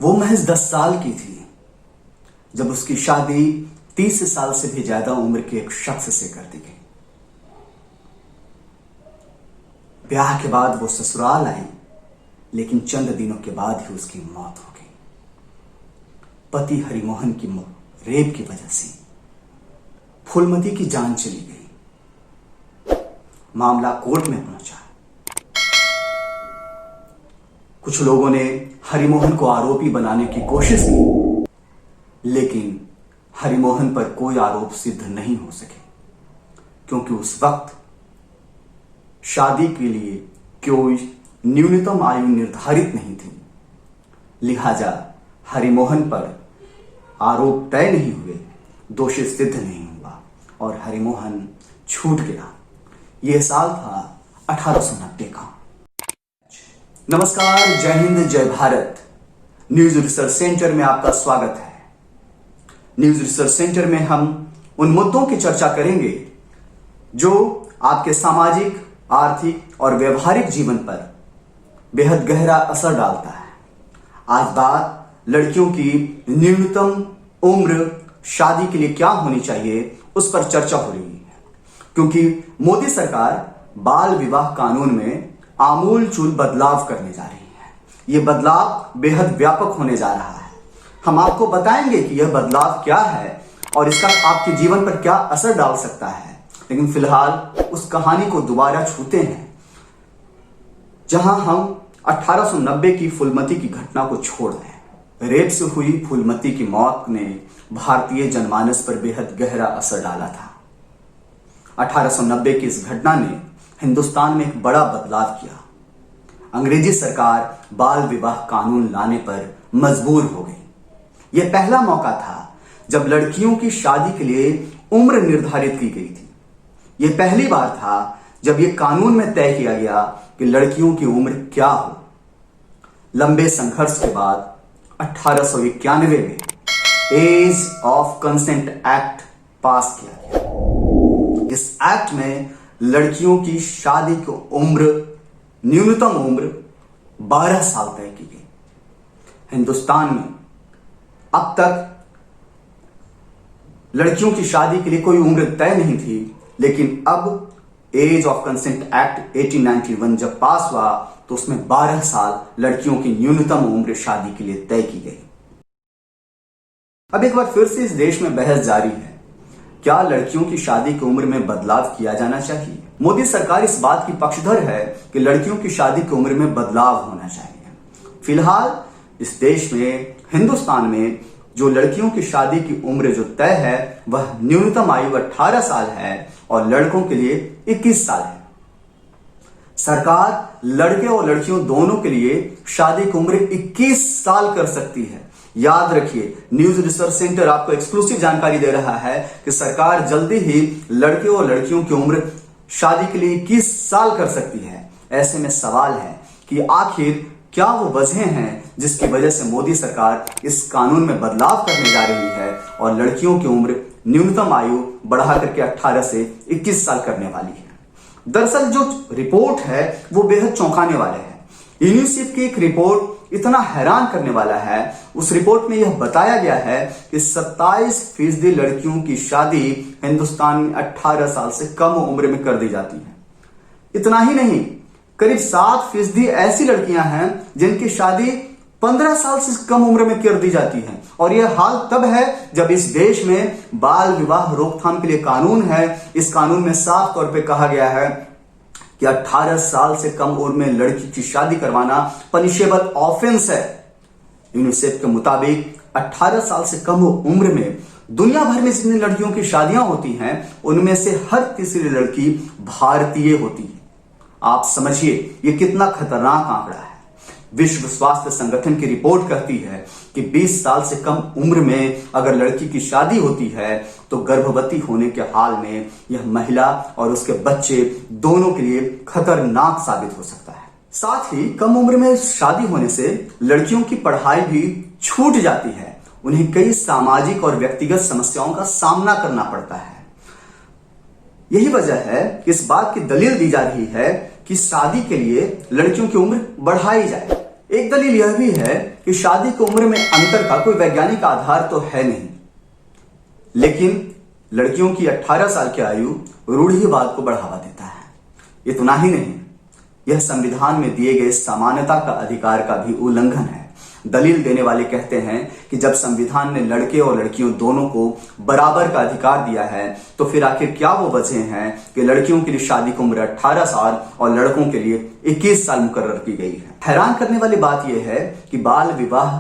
वो महज 10 साल की थी जब उसकी शादी 30 साल से भी ज्यादा उम्र के एक शख्स से कर दी गई। ब्याह के बाद वो ससुराल आई, लेकिन चंद दिनों के बाद ही उसकी मौत हो गई। पति हरिमोहन की रेप की वजह से फूलमती की जान चली गई। मामला कोर्ट में पहुंचा। कुछ लोगों ने हरिमोहन को आरोपी बनाने की कोशिश की, लेकिन हरिमोहन पर कोई आरोप सिद्ध नहीं हो सके, क्योंकि उस वक्त शादी के लिए कोई न्यूनतम आयु निर्धारित नहीं थी। लिहाजा हरिमोहन पर आरोप तय नहीं हुए, दोषी सिद्ध नहीं हुआ और हरिमोहन छूट गया। यह साल था 1890 का। नमस्कार, जय हिंद, जय भारत। न्यूज रिसर्च सेंटर में आपका स्वागत है। न्यूज रिसर्च सेंटर में हम उन मुद्दों की चर्चा करेंगे जो आपके सामाजिक, आर्थिक और व्यवहारिक जीवन पर बेहद गहरा असर डालता है। आज बात लड़कियों की न्यूनतम उम्र शादी के लिए क्या होनी चाहिए उस पर चर्चा हो रही है, क्योंकि मोदी सरकार बाल विवाह कानून में आमूल चूल बदलाव करने जा रही है। यह बदलाव बेहद व्यापक होने जा रहा है। हम आपको बताएंगे कि यह बदलाव क्या है और इसका आपके जीवन पर क्या असर डाल सकता है। लेकिन फिलहाल उस कहानी को दोबारा छूते हैं जहां हम 1890 की फूलमती की घटना को छोड़ दें। रेप से हुई फूलमती की मौत ने भारतीय जनमानस पर बेहद गहरा असर डाला था। 1890 की इस घटना ने हिंदुस्तान में एक बड़ा बदलाव किया। अंग्रेजी सरकार बाल विवाह कानून लाने पर मजबूर हो गई। यह पहला मौका था जब लड़कियों की शादी के लिए उम्र निर्धारित की गई थी। यह पहली बार था जब यह कानून में तय किया गया कि लड़कियों की उम्र क्या हो। लंबे संघर्ष के बाद 1891 में age of consent act pass किया गया। इस एक्ट में लड़कियों की शादी की उम्र, न्यूनतम उम्र 12 साल तय की गई। हिंदुस्तान में अब तक लड़कियों की शादी के लिए कोई उम्र तय नहीं थी, लेकिन अब एज ऑफ कंसेंट एक्ट 1891 जब पास हुआ तो उसमें 12 साल लड़कियों की न्यूनतम उम्र शादी के लिए तय की गई। अब एक बार फिर से इस देश में बहस जारी है, क्या लड़कियों की शादी की उम्र में बदलाव किया जाना चाहिए। मोदी सरकार इस बात की पक्षधर है कि लड़कियों की शादी की उम्र में बदलाव होना चाहिए। फिलहाल इस देश में, हिंदुस्तान में जो लड़कियों की शादी की उम्र जो तय है वह न्यूनतम आयु 18 साल है और लड़कों के लिए 21 साल है। सरकार लड़के और लड़कियों दोनों के लिए शादी की उम्र 21 साल कर सकती है। याद रखिए, न्यूज रिसर्च सेंटर आपको एक्सक्लूसिव जानकारी दे रहा है कि सरकार जल्दी ही लड़के और लड़कियों की उम्र शादी के लिए 21 साल कर सकती है। ऐसे में सवाल है कि आखिर क्या वो वजह हैं जिसकी वजह से मोदी सरकार इस कानून में बदलाव करने जा रही है और लड़कियों की उम्र न्यूनतम आयु बढ़ा करके 18 से 21 साल करने वाली है। दरअसल जो रिपोर्ट है वो बेहद चौंकाने वाले है। यूनिसेफ की एक रिपोर्ट इतना हैरान करने वाला है। उस रिपोर्ट में यह बताया गया है कि 27% लड़कियों की शादी हिंदुस्तान में 18 साल से कम उम्र में कर दी जाती है। इतना ही नहीं, करीब 7% ऐसी लड़कियां हैं जिनकी शादी 15 साल से कम उम्र में कर दी जाती है। और यह हाल तब है जब इस देश में बाल विवाह रोकथाम के लिए कानून है। इस कानून में साफ तौर पे कहा गया है कि 18 साल से कम उम्र में लड़की की शादी करवाना पनिशेबल ऑफेंस है। यूनिसेफ के मुताबिक 18 साल से कम उम्र में दुनिया भर में जितनी लड़कियों की शादियां होती हैं उनमें से हर तीसरी लड़की भारतीय होती है। आप समझिए यह कितना खतरनाक आंकड़ा है। विश्व स्वास्थ्य संगठन की रिपोर्ट कहती है कि 20 साल से कम उम्र में अगर लड़की की शादी होती है तो गर्भवती होने के हाल में यह महिला और उसके बच्चे दोनों के लिए खतरनाक साबित हो सकता है। साथ ही कम उम्र में शादी होने से लड़कियों की पढ़ाई भी छूट जाती है। उन्हें कई सामाजिक और व्यक्तिगत समस्याओं का सामना करना पड़ता है। यही वजह है कि इस बात की दलील दी जा रही है कि शादी के लिए लड़कियों की उम्र बढ़ाई जाए। एक दलील यह भी है कि शादी की उम्र में अंतर का कोई वैज्ञानिक आधार तो है नहीं, लेकिन लड़कियों की 18 साल की आयु रूढ़िवाद को बढ़ावा देता है। इतना ही नहीं, यह संविधान में दिए गए समानता का अधिकार का भी उल्लंघन है। दलील देने वाले कहते हैं कि जब संविधान ने लड़के और लड़कियों दोनों को बराबर का अधिकार दिया है, तो फिर आखिर क्या वो वजह हैं कि लड़कियों के लिए शादी की उम्र 18 साल और लड़कों के लिए 21 साल मुकर्रर की गई है। हैरान करने वाली बात यह है कि बाल विवाह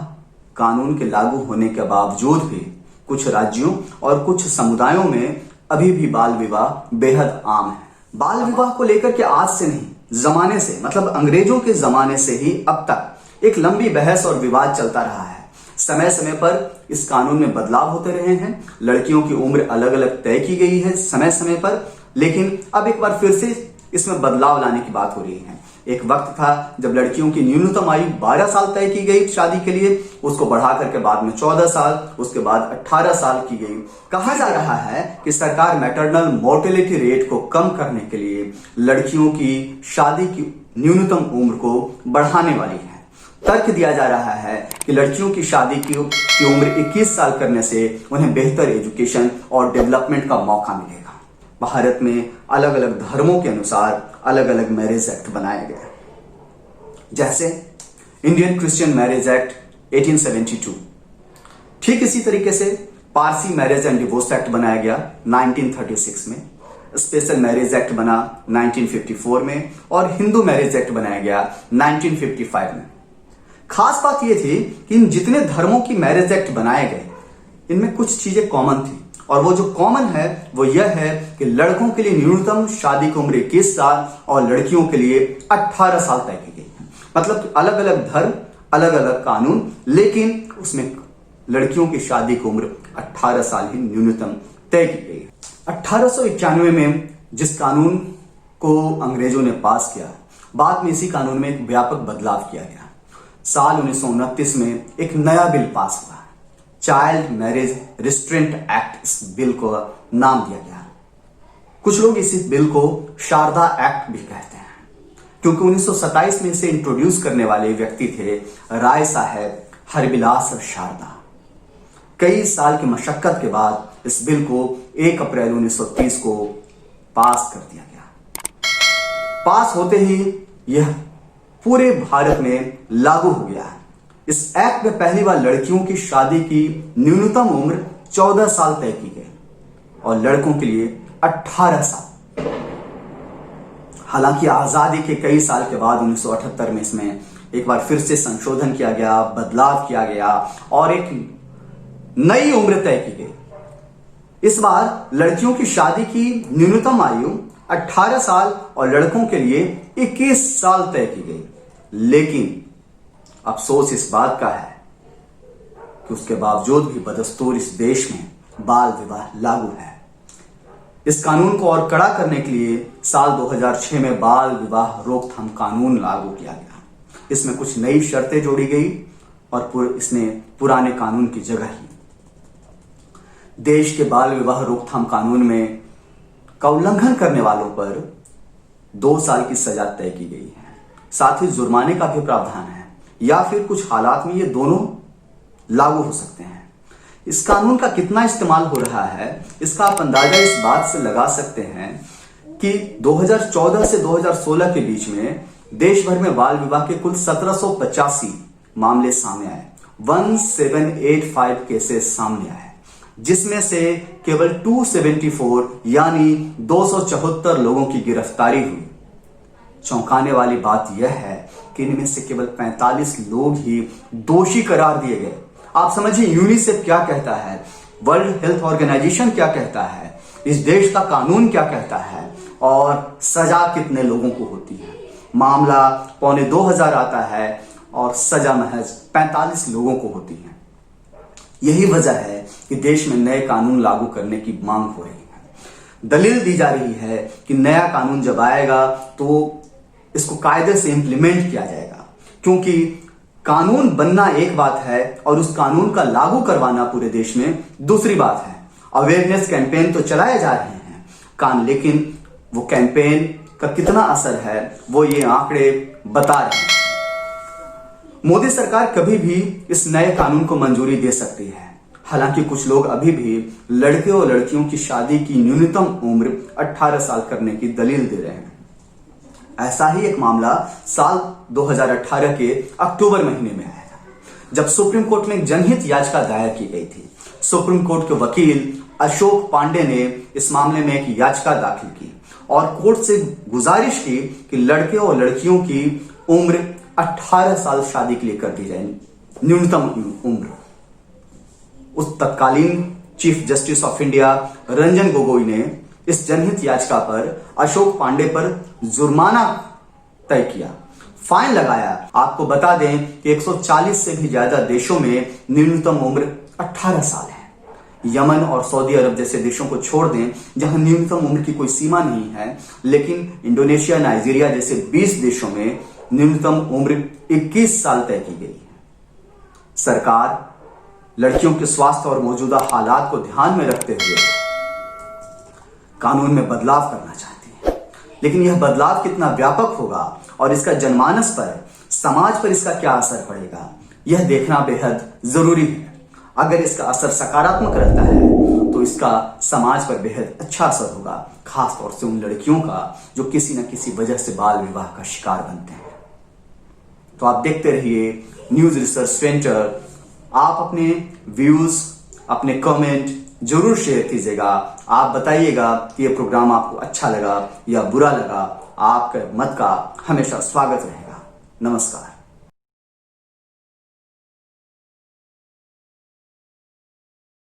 कानून के लागू होने के बावजूद भी कुछ राज्यों और कुछ समुदायों में अभी भी बाल विवाह बेहद आम है। बाल विवाह को लेकर के आज से नहीं, जमाने से, मतलब अंग्रेजों के जमाने से ही अब तक एक लंबी बहस और विवाद चलता रहा है। समय समय पर इस कानून में बदलाव होते रहे हैं। लड़कियों की उम्र अलग अलग तय की गई है समय समय पर, लेकिन अब एक बार फिर से इसमें बदलाव लाने की बात हो रही है। एक वक्त था जब लड़कियों की न्यूनतम आयु 12 साल तय की गई शादी के लिए, उसको बढ़ा करके बाद में 14 साल, उसके बाद 18 साल की गई। कहा जा रहा है कि सरकार मैटरनल मोर्टेलिटी रेट को कम करने के लिए लड़कियों की शादी की न्यूनतम उम्र को बढ़ाने वाली है। तर्क दिया जा रहा है कि लड़कियों की शादी की उम्र 21 साल करने से उन्हें बेहतर एजुकेशन और डेवलपमेंट का मौका मिलेगा। भारत में अलग अलग धर्मों के अनुसार अलग अलग मैरिज एक्ट बनाए गए, जैसे इंडियन क्रिश्चियन मैरिज एक्ट 1872। ठीक इसी तरीके से Parsi marriage and divorce act बनाया गया 1936 में, स्पेशल मैरिज एक्ट बना 1954 में और हिंदू मैरिज एक्ट बनाया गया 1955 में। खास बात यह थी कि इन जितने धर्मों की मैरिज एक्ट बनाए गए, इनमें कुछ चीजें कॉमन थी, और वो जो कॉमन है वो यह है कि लड़कों के लिए न्यूनतम शादी की उम्र 21 साल और लड़कियों के लिए 18 साल तय की गई है। मतलब अलग अलग धर्म, अलग अलग कानून, लेकिन उसमें लड़कियों की शादी की उम्र 18 साल ही न्यूनतम तय की गई है। 1891 में जिस कानून को अंग्रेजों ने पास किया, बाद में इसी कानून में एक व्यापक बदलाव किया गया। साल 1929 में एक नया बिल पास हुआ, चाइल्ड मैरिज रिस्ट्रेंट एक्ट। इस बिल को नाम दिया गया। कुछ लोग इस बिल को शारदा एक्ट भी कहते हैं, क्योंकि 1927 में इसे इंट्रोड्यूस करने वाले व्यक्ति थे राय साहब हरबिलास शारदा। कई साल की मशक्कत के बाद इस बिल को 1 अप्रैल 1930 को पास कर दिया गया। पास होते ही यह पूरे भारत में लागू हो गया। इस एक्ट में पहली बार लड़कियों की शादी की न्यूनतम उम्र 14 साल तय की गई और लड़कों के लिए 18 साल। हालांकि आजादी के कई साल के बाद 1978 में इसमें एक बार फिर से संशोधन किया गया, बदलाव किया गया और एक नई उम्र तय की गई। इस बार लड़कियों की शादी की न्यूनतम आयु 18 साल और लड़कों के लिए 21 साल तय की गई। लेकिन अफसोस इस बात का है कि उसके बावजूद भी बदस्तूर इस देश में बाल विवाह लागू है। इस कानून को और कड़ा करने के लिए साल 2006 में बाल विवाह रोकथाम कानून लागू किया गया। इसमें कुछ नई शर्तें जोड़ी गई और इसने पुराने कानून की जगह ली। देश के बाल विवाह रोकथाम कानून में का उल्लंघन करने वालों पर 2 साल की सजा तय की गई है। साथ ही जुर्माने का भी प्रावधान है, या फिर कुछ हालात में ये दोनों लागू हो सकते हैं। इस कानून का कितना इस्तेमाल हो रहा है, इसका आप अंदाजा इस बात से लगा सकते हैं कि 2014 से 2016 के बीच में देश भर में बाल विवाह के कुल 1785 मामले सामने आए, 1785 केसेस सामने आए, जिसमें से केवल 274 यानी 274 लोगों की गिरफ्तारी हुई। चौंकाने वाली बात यह है कि इनमें से केवल 45 लोग ही दोषी करार दिए गए। आप समझिए यूनिसेफ क्या कहता है, वर्ल्ड हेल्थ ऑर्गेनाइजेशन क्या कहता है, इस देश का कानून क्या कहता है और सजा कितने लोगों को होती है। मामला 2500 आता है और सजा महज 45 लोगों को होती है। यही वजह है कि देश में नए कानून लागू करने की मांग हो रही है। दलील दी जा रही है कि नया कानून जब आएगा तो इसको कायदे से इंप्लीमेंट किया जाएगा, क्योंकि कानून बनना एक बात है और उस कानून का लागू करवाना पूरे देश में दूसरी बात है। अवेयरनेस कैंपेन तो चलाए जा रहे हैं लेकिन वो कैंपेन का कितना असर है वो ये आंकड़े बता रहे हैं। मोदी सरकार कभी भी इस नए कानून को मंजूरी दे सकती है। हालांकि कुछ लोग अभी भी लड़के और लड़कियों की शादी की न्यूनतम उम्र 18 साल करने की दलील दे रहे हैं। ऐसा ही एक मामला साल 2018 के अक्टूबर महीने में आया था, जब सुप्रीम कोर्ट में एक जनहित याचिका दायर की गई थी। सुप्रीम कोर्ट के वकील अशोक पांडे ने इस मामले में एक याचिका दाखिल की और कोर्ट से गुजारिश की कि लड़के और लड़कियों की उम्र 18 साल शादी के लिए कर दी जाए, न्यूनतम उम्र। उस तत्कालीन chief justice of India Ranjan Gogoi ने इस जनहित याचिका पर अशोक पांडे पर जुर्माना तय किया, फाइन लगाया। आपको बता दें कि 140 से भी ज्यादा देशों में न्यूनतम उम्र 18 साल है। यमन और सऊदी अरब जैसे देशों को छोड़ दें जहां न्यूनतम उम्र की कोई सीमा नहीं है, लेकिन इंडोनेशिया, नाइजीरिया जैसे 20 देशों में न्यूनतम उम्र 21 साल तय की गई है। सरकार लड़कियों के स्वास्थ्य और मौजूदा हालात को ध्यान में रखते हुए कानून में बदलाव करना चाहती है, लेकिन यह बदलाव कितना व्यापक होगा और इसका जनमानस पर, समाज पर इसका क्या असर पड़ेगा, यह देखना बेहद जरूरी है। अगर इसका असर सकारात्मक रहता है तो इसका समाज पर बेहद अच्छा असर होगा, खास तौर से उन लड़कियों का जो किसी न किसी वजह से बाल विवाह का शिकार बनते हैं। तो आप देखते रहिए न्यूज रिसर्च सेंटर। आप अपने व्यूज, अपने कमेंट जरूर शेयर कीजिएगा। आप बताइएगा कि यह प्रोग्राम आपको अच्छा लगा या बुरा लगा। आपके मत का हमेशा स्वागत रहेगा। नमस्कार।